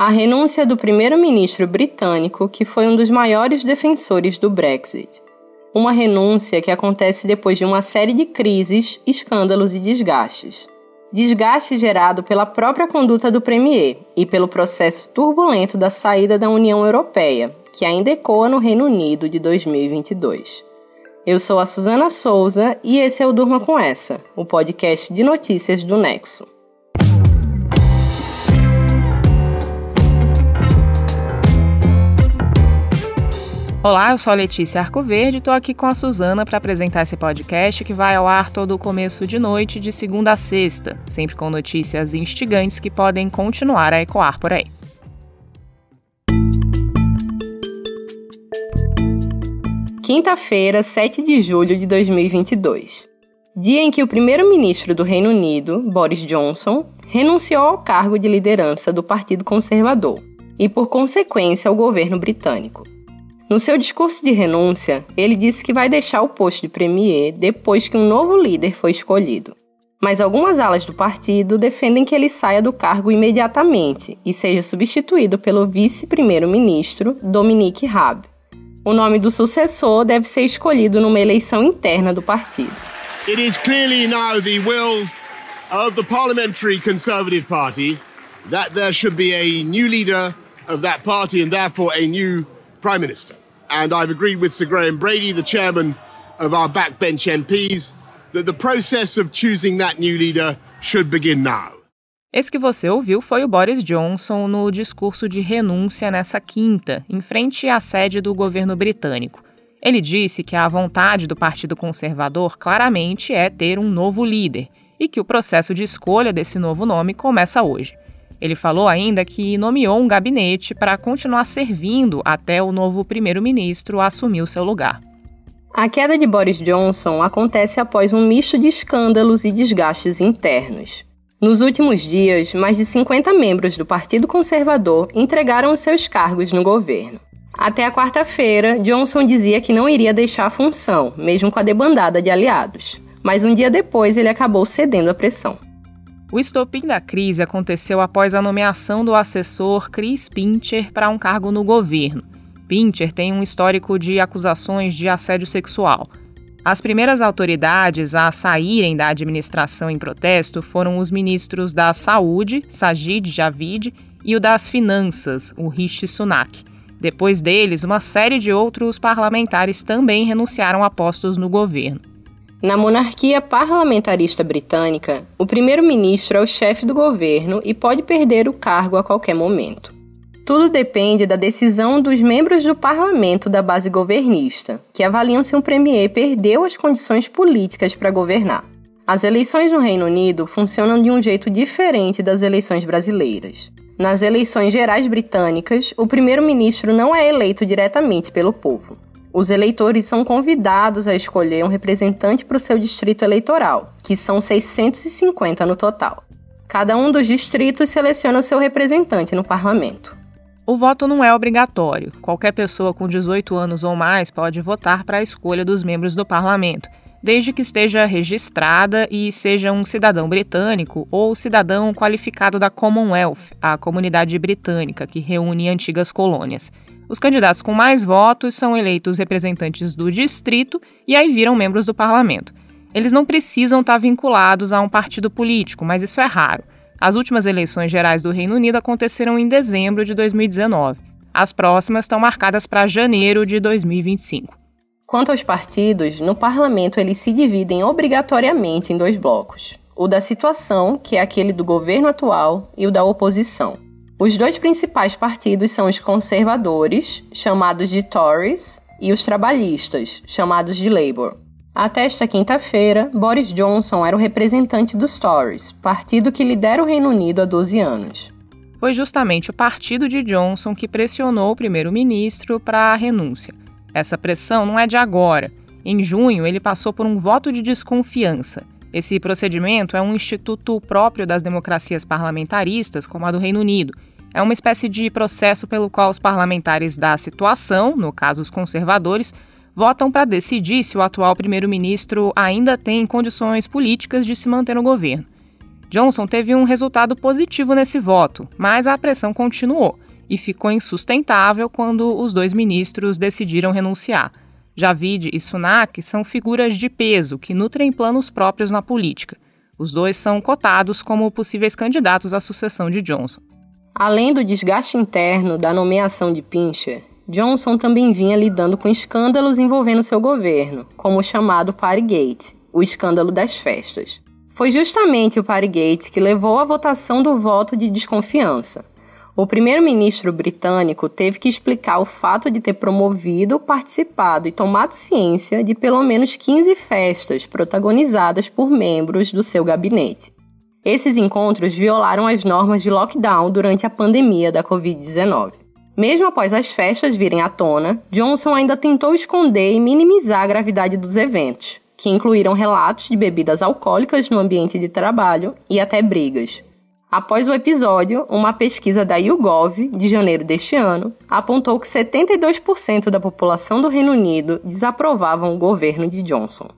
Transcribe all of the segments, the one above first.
A renúncia do primeiro-ministro britânico, que foi um dos maiores defensores do Brexit. Uma renúncia que acontece depois de uma série de crises, escândalos e desgastes. Desgaste gerado pela própria conduta do Premier e pelo processo turbulento da saída da União Europeia, que ainda ecoa no Reino Unido de 2022. Eu sou a Suzana Souza e esse é o Durma Com Essa, o podcast de notícias do Nexo. Olá, eu sou a Letícia Arcoverde e estou aqui com a Suzana para apresentar esse podcast que vai ao ar todo o começo de noite, de segunda a sexta, sempre com notícias instigantes que podem continuar a ecoar por aí. Quinta-feira, 7 de julho de 2022. Dia em que o primeiro-ministro do Reino Unido, Boris Johnson, renunciou ao cargo de liderança do Partido Conservador e, por consequência, ao governo britânico. No seu discurso de renúncia, ele disse que vai deixar o posto de premier depois que um novo líder foi escolhido. Mas algumas alas do partido defendem que ele saia do cargo imediatamente e seja substituído pelo vice-primeiro-ministro Dominic Raab. O nome do sucessor deve ser escolhido numa eleição interna do partido. It is clearly now the will of the Parliamentary Conservative Party that there should be a new leader of that party and therefore a new Prime Minister. And I've agreed with Sir Graham Brady, the chairman of our backbench MPs, that the process of choosing that new leader should begin now. Esse que você ouviu foi o Boris Johnson no discurso de renúncia nessa quinta, em frente à sede do governo britânico. Ele disse que a vontade do Partido Conservador claramente é ter um novo líder e que o processo de escolha desse novo nome começa hoje. Ele falou ainda que nomeou um gabinete para continuar servindo até o novo primeiro-ministro assumir o seu lugar. A queda de Boris Johnson acontece após um misto de escândalos e desgastes internos. Nos últimos dias, mais de 50 membros do Partido Conservador entregaram os seus cargos no governo. Até a quarta-feira, Johnson dizia que não iria deixar a função, mesmo com a debandada de aliados. Mas um dia depois ele acabou cedendo à pressão. O estopim da crise aconteceu após a nomeação do assessor Chris Pincher para um cargo no governo. Pincher tem um histórico de acusações de assédio sexual. As primeiras autoridades a saírem da administração em protesto foram os ministros da Saúde, Sajid Javid, e o das Finanças, o Rishi Sunak. Depois deles, uma série de outros parlamentares também renunciaram a postos no governo. Na monarquia parlamentarista britânica, o primeiro-ministro é o chefe do governo e pode perder o cargo a qualquer momento. Tudo depende da decisão dos membros do parlamento da base governista, que avaliam se um premier perdeu as condições políticas para governar. As eleições no Reino Unido funcionam de um jeito diferente das eleições brasileiras. Nas eleições gerais britânicas, o primeiro-ministro não é eleito diretamente pelo povo. Os eleitores são convidados a escolher um representante para o seu distrito eleitoral, que são 650 no total. Cada um dos distritos seleciona o seu representante no parlamento. O voto não é obrigatório. Qualquer pessoa com 18 anos ou mais pode votar para a escolha dos membros do parlamento, desde que esteja registrada e seja um cidadão britânico ou cidadão qualificado da Commonwealth, a comunidade britânica que reúne antigas colônias. Os candidatos com mais votos são eleitos representantes do distrito e aí viram membros do parlamento. Eles não precisam estar vinculados a um partido político, mas isso é raro. As últimas eleições gerais do Reino Unido aconteceram em dezembro de 2019. As próximas estão marcadas para janeiro de 2025. Quanto aos partidos, no parlamento eles se dividem obrigatoriamente em dois blocos. O da situação, que é aquele do governo atual, e o da oposição. Os dois principais partidos são os conservadores, chamados de Tories, e os trabalhistas, chamados de Labour. Até esta quinta-feira, Boris Johnson era o representante dos Tories, partido que lidera o Reino Unido há 12 anos. Foi justamente o partido de Johnson que pressionou o primeiro-ministro para a renúncia. Essa pressão não é de agora. Em junho, ele passou por um voto de desconfiança. Esse procedimento é um instituto próprio das democracias parlamentaristas, como a do Reino Unido. É uma espécie de processo pelo qual os parlamentares da situação, no caso os conservadores, votam para decidir se o atual primeiro-ministro ainda tem condições políticas de se manter no governo. Johnson teve um resultado positivo nesse voto, mas a pressão continuou e ficou insustentável quando os 2 ministros decidiram renunciar. Javid e Sunak são figuras de peso que nutrem planos próprios na política. Os 2 são cotados como possíveis candidatos à sucessão de Johnson. Além do desgaste interno da nomeação de Pincher, Johnson também vinha lidando com escândalos envolvendo seu governo, como o chamado Partygate, o escândalo das festas. Foi justamente o Partygate que levou à votação do voto de desconfiança. O primeiro-ministro britânico teve que explicar o fato de ter promovido, participado e tomado ciência de pelo menos 15 festas protagonizadas por membros do seu gabinete. Esses encontros violaram as normas de lockdown durante a pandemia da Covid-19. Mesmo após as festas virem à tona, Johnson ainda tentou esconder e minimizar a gravidade dos eventos, que incluíram relatos de bebidas alcoólicas no ambiente de trabalho e até brigas. Após o episódio, uma pesquisa da YouGov, de janeiro deste ano, apontou que 72% da população do Reino Unido desaprovavam o governo de Johnson.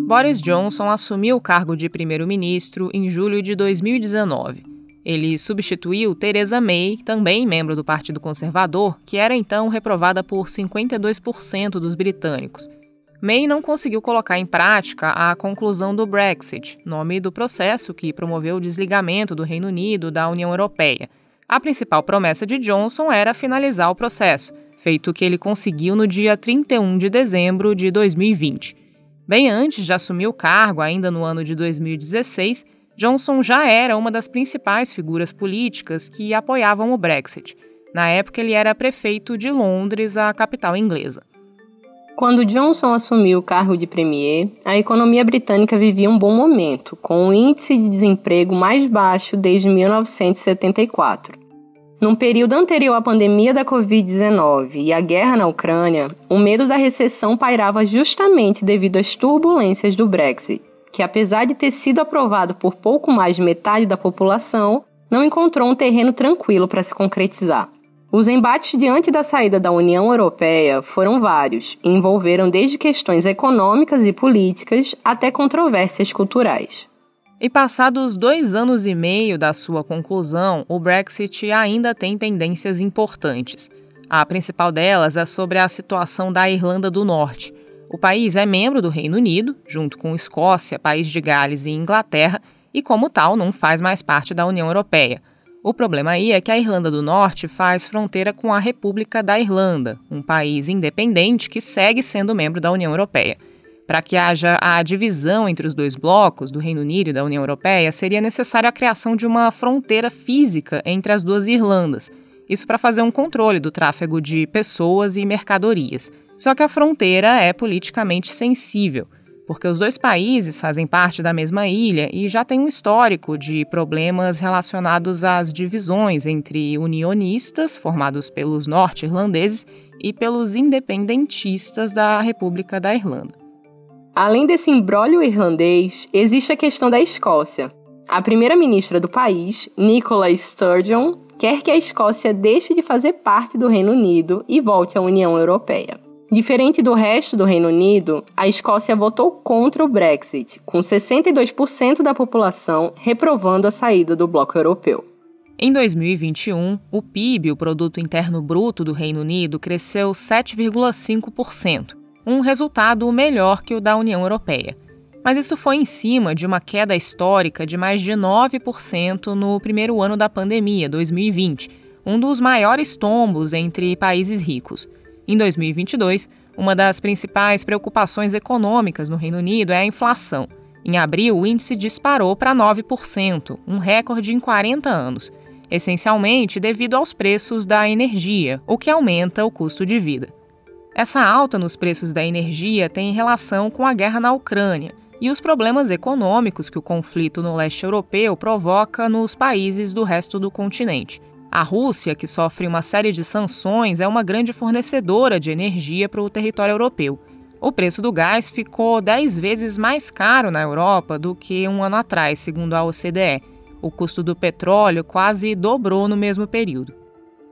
Boris Johnson assumiu o cargo de primeiro-ministro em julho de 2019. Ele substituiu Theresa May, também membro do Partido Conservador, que era então reprovada por 52% dos britânicos. May não conseguiu colocar em prática a conclusão do Brexit, nome do processo que promoveu o desligamento do Reino Unido da União Europeia. A principal promessa de Johnson era finalizar o processo, feito que ele conseguiu no dia 31 de dezembro de 2020. Bem antes de assumir o cargo, ainda no ano de 2016, Johnson já era uma das principais figuras políticas que apoiavam o Brexit. Na época, ele era prefeito de Londres, a capital inglesa. Quando Johnson assumiu o cargo de premier, a economia britânica vivia um bom momento, com o índice de desemprego mais baixo desde 1974. Num período anterior à pandemia da Covid-19 e à guerra na Ucrânia, o medo da recessão pairava justamente devido às turbulências do Brexit, que apesar de ter sido aprovado por pouco mais de metade da população, não encontrou um terreno tranquilo para se concretizar. Os embates diante da saída da União Europeia foram vários e envolveram desde questões econômicas e políticas até controvérsias culturais. E passados 2 anos e meio da sua conclusão, o Brexit ainda tem pendências importantes. A principal delas é sobre a situação da Irlanda do Norte. O país é membro do Reino Unido, junto com Escócia, País de Gales e Inglaterra, e como tal não faz mais parte da União Europeia. O problema aí é que a Irlanda do Norte faz fronteira com a República da Irlanda, um país independente que segue sendo membro da União Europeia. Para que haja a divisão entre os 2 blocos, do Reino Unido e da União Europeia, seria necessária a criação de uma fronteira física entre as 2 Irlandas. Isso para fazer um controle do tráfego de pessoas e mercadorias. Só que a fronteira é politicamente sensível, porque os 2 países fazem parte da mesma ilha e já tem um histórico de problemas relacionados às divisões entre unionistas, formados pelos norte-irlandeses, e pelos independentistas da República da Irlanda. Além desse imbróglio irlandês, existe a questão da Escócia. A primeira-ministra do país, Nicola Sturgeon, quer que a Escócia deixe de fazer parte do Reino Unido e volte à União Europeia. Diferente do resto do Reino Unido, a Escócia votou contra o Brexit, com 62% da população reprovando a saída do bloco europeu. Em 2021, o PIB, o Produto Interno Bruto do Reino Unido, cresceu 7,5%, um resultado melhor que o da União Europeia. Mas isso foi em cima de uma queda histórica de mais de 9% no primeiro ano da pandemia, 2020, um dos maiores tombos entre países ricos. Em 2022, uma das principais preocupações econômicas no Reino Unido é a inflação. Em abril, o índice disparou para 9%, um recorde em 40 anos, essencialmente devido aos preços da energia, o que aumenta o custo de vida. Essa alta nos preços da energia tem relação com a guerra na Ucrânia e os problemas econômicos que o conflito no leste europeu provoca nos países do resto do continente. A Rússia, que sofre uma série de sanções, é uma grande fornecedora de energia para o território europeu. O preço do gás ficou 10 vezes mais caro na Europa do que um ano atrás, segundo a OCDE. O custo do petróleo quase dobrou no mesmo período.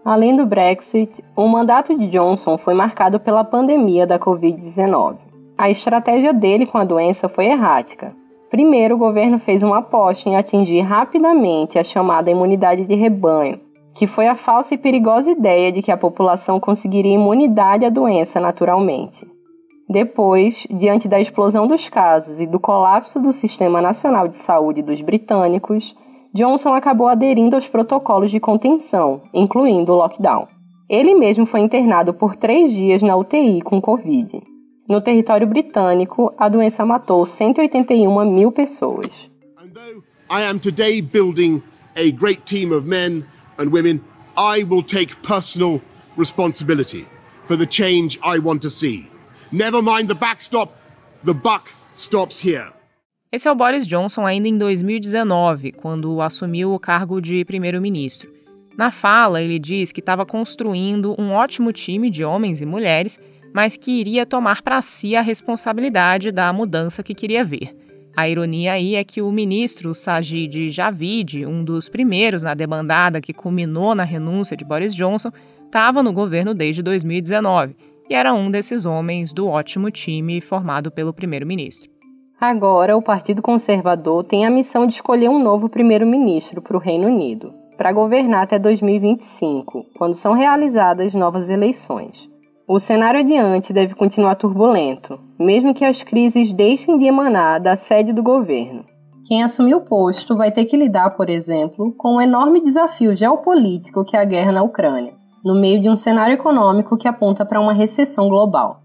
Além do Brexit, o mandato de Johnson foi marcado pela pandemia da Covid-19. A estratégia dele com a doença foi errática. Primeiro, o governo fez uma aposta em atingir rapidamente a chamada imunidade de rebanho, que foi a falsa e perigosa ideia de que a população conseguiria imunidade à doença naturalmente. Depois, diante da explosão dos casos e do colapso do Sistema Nacional de Saúde dos britânicos, Johnson acabou aderindo aos protocolos de contenção, incluindo o lockdown. Ele mesmo foi internado por 3 dias na UTI com Covid. No território britânico, a doença matou 181 mil pessoas. And though I am today building a great team of men and women, I will take personal responsibility for the change I want to see. Never mind the backstop, the buck stops here. Esse é o Boris Johnson ainda em 2019, quando assumiu o cargo de primeiro-ministro. Na fala, ele diz que estava construindo um ótimo time de homens e mulheres, mas que iria tomar para si a responsabilidade da mudança que queria ver. A ironia aí é que o ministro Sajid Javid, um dos primeiros na debandada que culminou na renúncia de Boris Johnson, estava no governo desde 2019 e era um desses homens do ótimo time formado pelo primeiro-ministro. Agora, o Partido Conservador tem a missão de escolher um novo primeiro-ministro para o Reino Unido, para governar até 2025, quando são realizadas novas eleições. O cenário adiante deve continuar turbulento, mesmo que as crises deixem de emanar da sede do governo. Quem assumir o posto vai ter que lidar, por exemplo, com o enorme desafio geopolítico que é a guerra na Ucrânia, no meio de um cenário econômico que aponta para uma recessão global.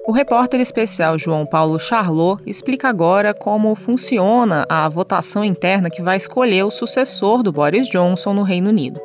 O repórter especial João Paulo Charlot explica agora como funciona a votação interna que vai escolher o sucessor do Boris Johnson no Reino Unido.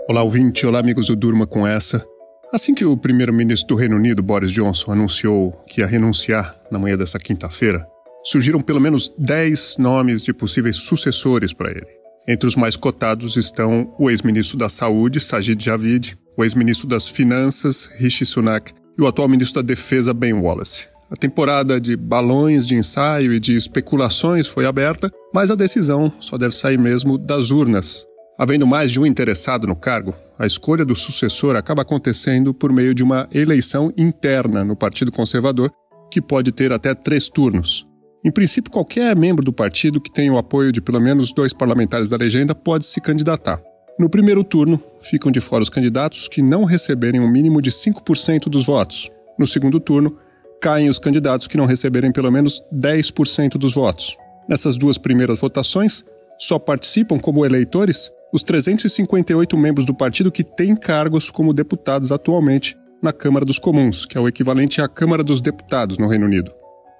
Olá, ouvinte. Olá, amigos do Durma com Essa. Assim que o primeiro-ministro do Reino Unido, Boris Johnson, anunciou que ia renunciar na manhã dessa quinta-feira, surgiram pelo menos 10 nomes de possíveis sucessores para ele. Entre os mais cotados estão o ex-ministro da Saúde, Sajid Javid, o ex-ministro das Finanças, Rishi Sunak, e o atual ministro da Defesa, Ben Wallace. A temporada de balões de ensaio e de especulações foi aberta, mas a decisão só deve sair mesmo das urnas. Havendo mais de um interessado no cargo, a escolha do sucessor acaba acontecendo por meio de uma eleição interna no Partido Conservador, que pode ter até 3 turnos. Em princípio, qualquer membro do partido que tenha o apoio de pelo menos 2 parlamentares da legenda pode se candidatar. No primeiro turno, ficam de fora os candidatos que não receberem um mínimo de 5% dos votos. No segundo turno, caem os candidatos que não receberem pelo menos 10% dos votos. Nessas 2 primeiras votações, só participam como eleitores os 358 membros do partido que têm cargos como deputados atualmente na Câmara dos Comuns, que é o equivalente à Câmara dos Deputados no Reino Unido.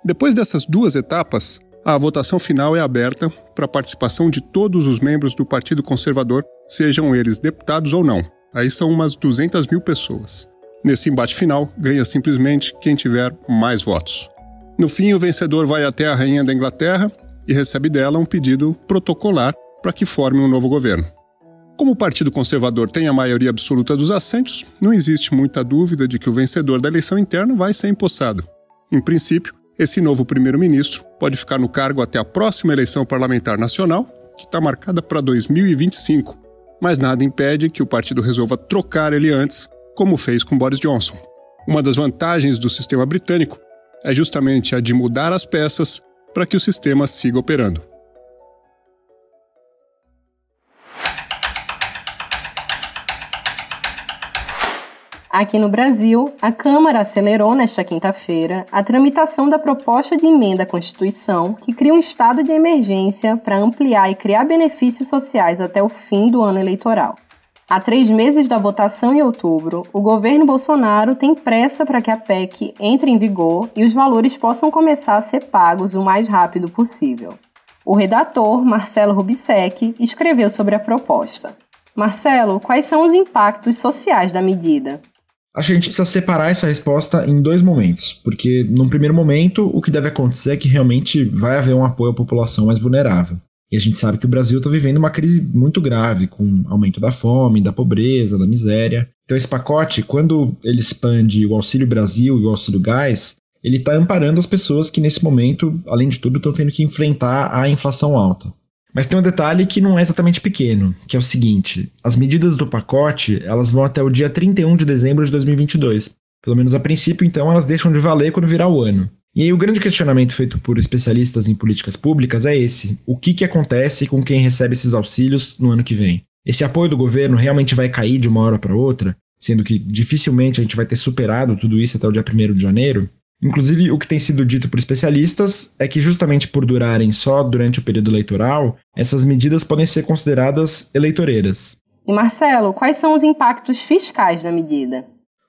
Depois dessas 2 etapas, a votação final é aberta para a participação de todos os membros do Partido Conservador, sejam eles deputados ou não. Aí são umas 200 mil pessoas. Nesse embate final, ganha simplesmente quem tiver mais votos. No fim, o vencedor vai até a Rainha da Inglaterra e recebe dela um pedido protocolar para que forme um novo governo. Como o Partido Conservador tem a maioria absoluta dos assentos, não existe muita dúvida de que o vencedor da eleição interna vai ser empossado. Em princípio, esse novo primeiro-ministro pode ficar no cargo até a próxima eleição parlamentar nacional, que está marcada para 2025, mas nada impede que o partido resolva trocar ele antes, como fez com Boris Johnson. Uma das vantagens do sistema britânico é justamente a de mudar as peças para que o sistema siga operando. Aqui no Brasil, a Câmara acelerou nesta quinta-feira a tramitação da proposta de emenda à Constituição que cria um estado de emergência para ampliar e criar benefícios sociais até o fim do ano eleitoral. Há 3 meses da votação em outubro, o governo Bolsonaro tem pressa para que a PEC entre em vigor e os valores possam começar a ser pagos o mais rápido possível. O redator, Marcelo Rubissec, escreveu sobre a proposta. Marcelo, quais são os impactos sociais da medida? Acho que a gente precisa separar essa resposta em 2 momentos, porque num primeiro momento o que deve acontecer é que realmente vai haver um apoio à população mais vulnerável. E a gente sabe que o Brasil está vivendo uma crise muito grave, com aumento da fome, da pobreza, da miséria. Então esse pacote, quando ele expande o Auxílio Brasil e o Auxílio Gás, ele está amparando as pessoas que nesse momento, além de tudo, estão tendo que enfrentar a inflação alta. Mas tem um detalhe que não é exatamente pequeno, que é o seguinte: as medidas do pacote elas vão até o dia 31 de dezembro de 2022. Pelo menos a princípio, então, elas deixam de valer quando virar o ano. E aí o grande questionamento feito por especialistas em políticas públicas é esse: o que acontece com quem recebe esses auxílios no ano que vem? Esse apoio do governo realmente vai cair de uma hora para outra, sendo que dificilmente a gente vai ter superado tudo isso até o dia 1º de janeiro? Inclusive, o que tem sido dito por especialistas é que justamente por durarem só durante o período eleitoral, essas medidas podem ser consideradas eleitoreiras. E Marcelo, quais são os impactos fiscais da medida?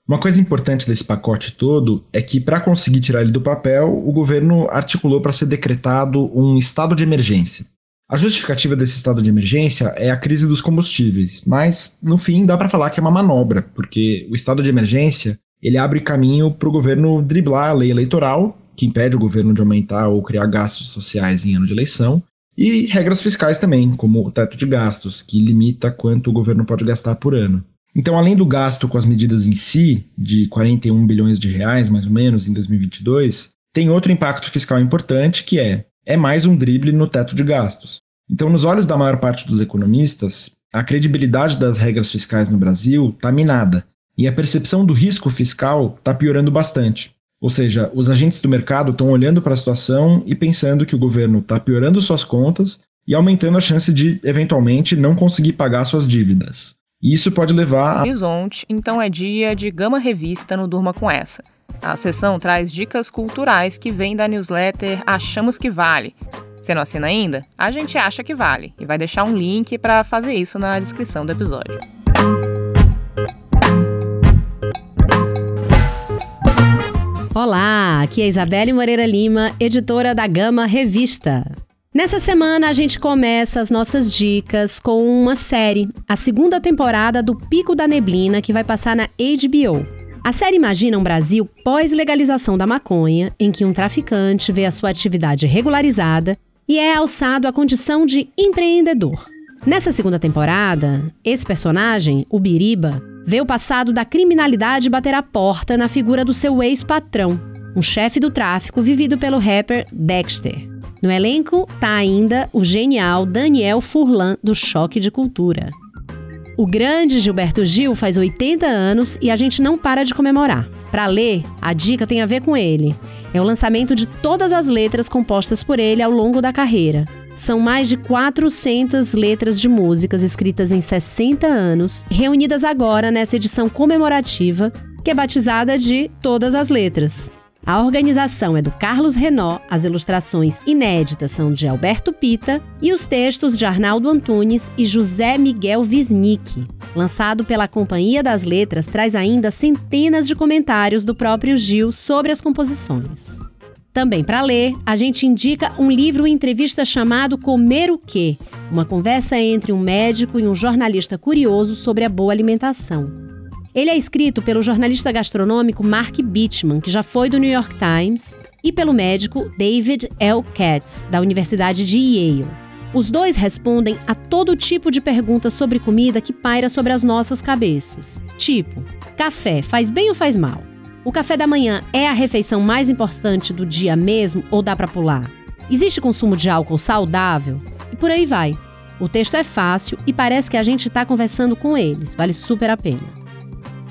Uma coisa importante desse pacote todo é que, para conseguir tirar ele do papel, o governo articulou para ser decretado um estado de emergência. A justificativa desse estado de emergência é a crise dos combustíveis, mas, no fim, dá para falar que é uma manobra, porque o estado de emergência ele abre caminho para o governo driblar a lei eleitoral, que impede o governo de aumentar ou criar gastos sociais em ano de eleição, e regras fiscais também, como o teto de gastos, que limita quanto o governo pode gastar por ano. Então, além do gasto com as medidas em si, de 41 bilhões de reais, mais ou menos, em 2022, tem outro impacto fiscal importante, que é mais um drible no teto de gastos. Então, nos olhos da maior parte dos economistas, a credibilidade das regras fiscais no Brasil está minada, e a percepção do risco fiscal está piorando bastante. Ou seja, os agentes do mercado estão olhando para a situação e pensando que o governo está piorando suas contas e aumentando a chance de, eventualmente, não conseguir pagar suas dívidas. E isso pode levar a... Horizonte, então é dia de Gama Revista no Durma Com Essa. A sessão traz dicas culturais que vêm da newsletter Achamos que Vale. Você não assina ainda? A gente acha que vale e vai deixar um link para fazer isso na descrição do episódio. Olá, aqui é Isabelle Moreira Lima, editora da Gama Revista. Nessa semana a gente começa as nossas dicas com uma série, a 2ª temporada do Pico da Neblina, que vai passar na HBO. A série imagina um Brasil pós-legalização da maconha, em que um traficante vê a sua atividade regularizada e é alçado à condição de empreendedor. Nessa 2ª temporada, esse personagem, o Biriba, vê o passado da criminalidade bater a porta na figura do seu ex-patrão, um chefe do tráfico vivido pelo rapper Dexter. No elenco tá ainda o genial Daniel Furlan, do Choque de Cultura. O grande Gilberto Gil faz 80 anos e a gente não para de comemorar. Para ler, a dica tem a ver com ele. É o lançamento de todas as letras compostas por ele ao longo da carreira. São mais de 400 letras de músicas escritas em 60 anos, reunidas agora nessa edição comemorativa, que é batizada de Todas as Letras. A organização é do Carlos Renó, as ilustrações inéditas são de Alberto Pita e os textos de Arnaldo Antunes e José Miguel Wisnik. Lançado pela Companhia das Letras, traz ainda centenas de comentários do próprio Gil sobre as composições. Também para ler, a gente indica um livro entrevista chamado Comer o Quê? Uma conversa entre um médico e um jornalista curioso sobre a boa alimentação. Ele é escrito pelo jornalista gastronômico Mark Bittman, que já foi do New York Times, e pelo médico David L. Katz, da Universidade de Yale. Os dois respondem a todo tipo de pergunta sobre comida que paira sobre as nossas cabeças. Tipo, café faz bem ou faz mal? O café da manhã é a refeição mais importante do dia mesmo ou dá para pular? Existe consumo de álcool saudável? E por aí vai. O texto é fácil e parece que a gente está conversando com eles. Vale super a pena.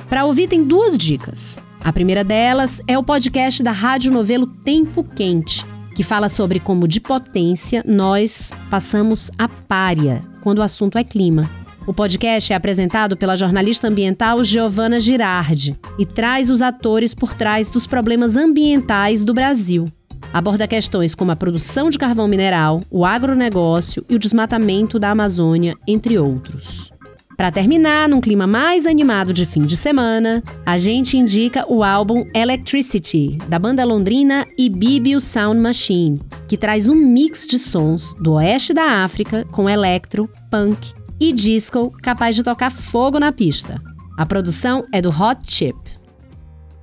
Para ouvir tem 2 dicas. A primeira delas é o podcast da Rádio Novelo Tempo Quente, que fala sobre como de potência nós passamos a pária quando o assunto é clima. O podcast é apresentado pela jornalista ambiental Giovana Girardi e traz os atores por trás dos problemas ambientais do Brasil. Aborda questões como a produção de carvão mineral, o agronegócio e o desmatamento da Amazônia, entre outros. Para terminar, num clima mais animado de fim de semana, a gente indica o álbum Electricity, da banda londrina Ibibio Sound Machine, que traz um mix de sons do oeste da África com electro, punk e disco capaz de tocar fogo na pista. A produção é do Hot Chip.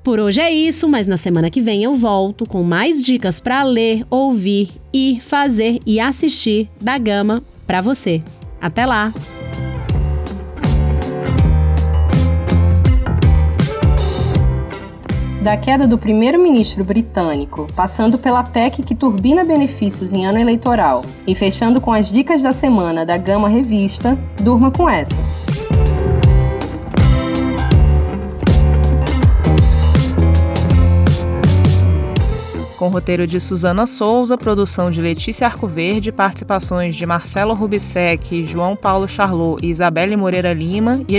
Por hoje é isso, mas na semana que vem eu volto com mais dicas para ler, ouvir e fazer e assistir da Gama para você. Até lá! Da queda do primeiro-ministro britânico, passando pela PEC que turbina benefícios em ano eleitoral e fechando com as dicas da semana da Gama Revista, durma com essa. Com roteiro de Suzana Souza, produção de Letícia Arcoverde, participações de Marcelo Rubissec, João Paulo Charlot e Isabelle Moreira Lima e